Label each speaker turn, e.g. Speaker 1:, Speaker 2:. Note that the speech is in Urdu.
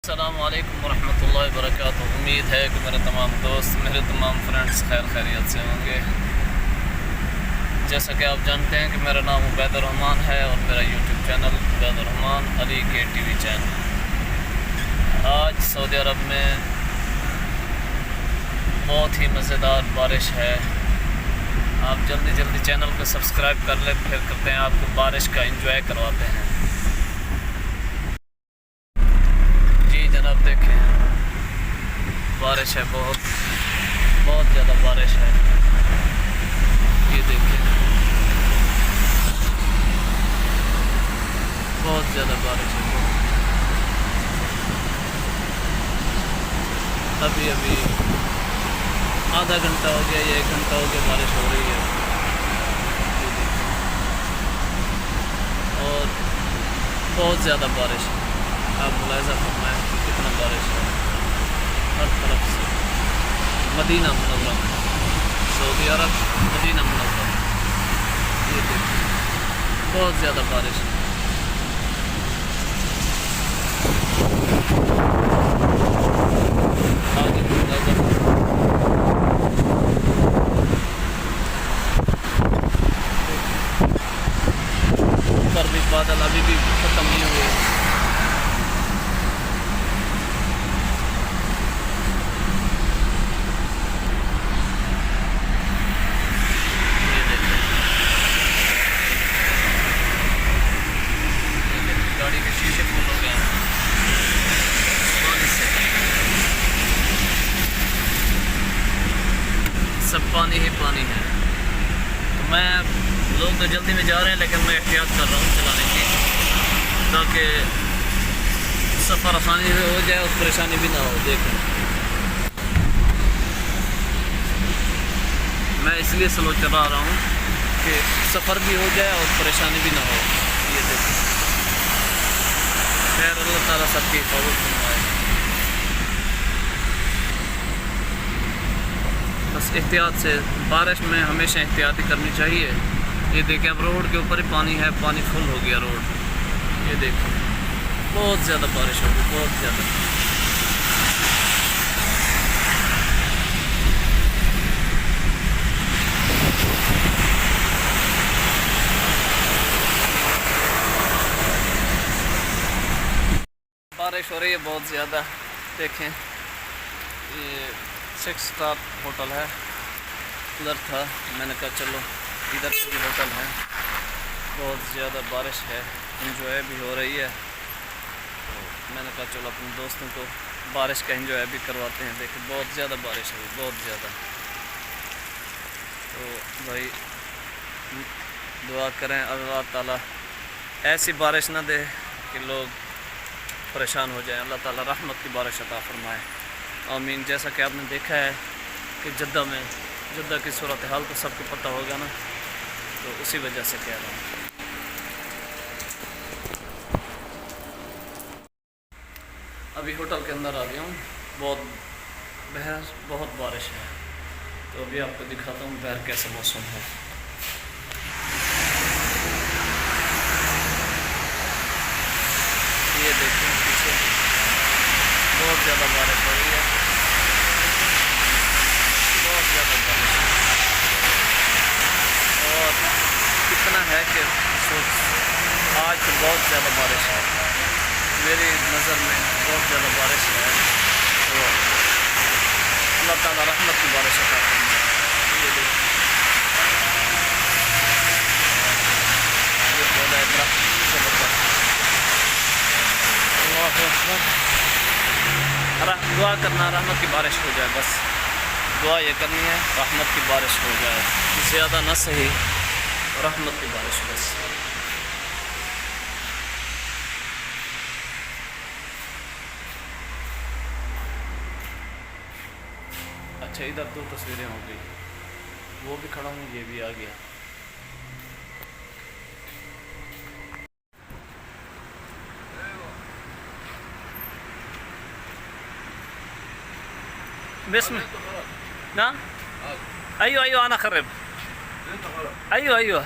Speaker 1: السلام علیکم ورحمۃ اللہ وبرکاتہ۔ امید ہے کہ میرے تمام دوست، میرے تمام فرینڈس خیریت سے ہوں گے۔ جیسا کہ آپ جانتے ہیں کہ میرا نام عبید الرحمن ہے اور میرا یوٹیوب چینل عبید الرحمن علی کے ٹی وی چینل۔ آج سعودی عرب میں بہت ہی مزیدار بارش ہے۔ آپ جلدی چینل کو سبسکرائب کر لیں، پھر کرتے ہیں آپ کو بارش کا انجوائے کرواتے ہیں۔ جناب دیکھیں، بارش ہے، بہت زیادہ بارش ہے۔ یہ دیکھیں، بہت زیادہ بارش ہے۔ ابھی آدھا گھنٹہ ہو گیا یا 1 گھنٹہ ہو گیا بارش ہو رہی ہے۔ یہ دیکھیں، اور بہت زیادہ بارش ہے۔ آپ ملاحظہ فرمائیں کہ کتنا بارش ہے ہر طرف سے۔ مدینہ منورہ، سعودی عرب مدینہ منورہ، یہ دیکھیں بہت زیادہ بارش ہے۔ آگے اوپر بھی بادل ابھی بھی ختم نہیں ہوئے۔ گاڑی کے شیشے فل ہو گئے ہیں پانی سے، سب پانی ہی پانی ہے۔ تو لوگ تو جلدی میں جا رہے ہیں، لیکن میں احتیاط کر رہا ہوں چلانے کی، تاکہ سفر آسانی سے ہو جائے اور پریشانی بھی نہ ہو۔ دیکھیں، میں اس لیے سلو چلا رہا ہوں کہ سفر بھی ہو جائے اور پریشانی بھی نہ ہو۔ یہ دیکھیں، خیر اللہ تعالیٰ سب کی حفاظت فرمائے۔ بس احتیاط سے، بارش میں ہمیشہ احتیاط ہی کرنی چاہیے۔ یہ دیکھیں، اب روڈ کے اوپر ہی پانی ہے، پانی فل ہو گیا روڈ۔ یہ دیکھیں، بہت زیادہ بارش ہوگی، بہت زیادہ۔ بارش ہو رہی ہے بہت زیادہ۔ دیکھیں، یہ 6 اسٹار ہوٹل ہے، ادھر تھا، میں نے کہا چلو ادھر سے بھی ہوٹل ہے۔ بہت زیادہ بارش ہے، انجوائے بھی ہو رہی ہے، تو میں نے کہا چلو اپنے دوستوں کو بارش کا انجوائے بھی کرواتے ہیں۔ دیکھیں، بہت زیادہ بارش ہے، بہت زیادہ۔ تو بھائی دعا کریں اللہ تعالیٰ ایسی بارش نہ دے کہ لوگ پریشان ہو جائیں۔ اللہ تعالیٰ رحمت کی بارش عطا فرمائے، آمین۔ جیسا کہ آپ نے دیکھا ہے کہ جدہ کی صورتحال تو سب کو پتہ ہوگا نا، تو اسی وجہ سے کہہ رہا ہوں۔ ابھی ہوٹل کے اندر آ گیا ہوں، بہت بارش ہے، تو ابھی آپ کو دکھاتا ہوں باہر کیسا موسم ہے۔ یہ دیکھیں پیچھے بہت زیادہ بارش ہو رہی ہے، بہت زیادہ بارش ہے، اور اتنا ہے کہ آج تو بہت زیادہ بارش ہے، میری نظر میں بہت زیادہ بارش ہے۔ تو اللہ تعالیٰ رحمت کی بارش عطا فرمائے۔ یہ دیکھیں، یہ پودا ہے درخت زبردست۔ دعا کرنا رحمت کی بارش ہو جائے، بس دعا یہ کرنی ہے رحمت کی بارش ہو جائے، زیادہ نہ صحیح، رحمت کی بارش بس۔ اچھا، ادھر 2 تصویریں ہو گئی، وہ بھی کھڑا ہوں، یہ بھی آ گیا۔ بسم نعم، ايوه انا خرب، ايوه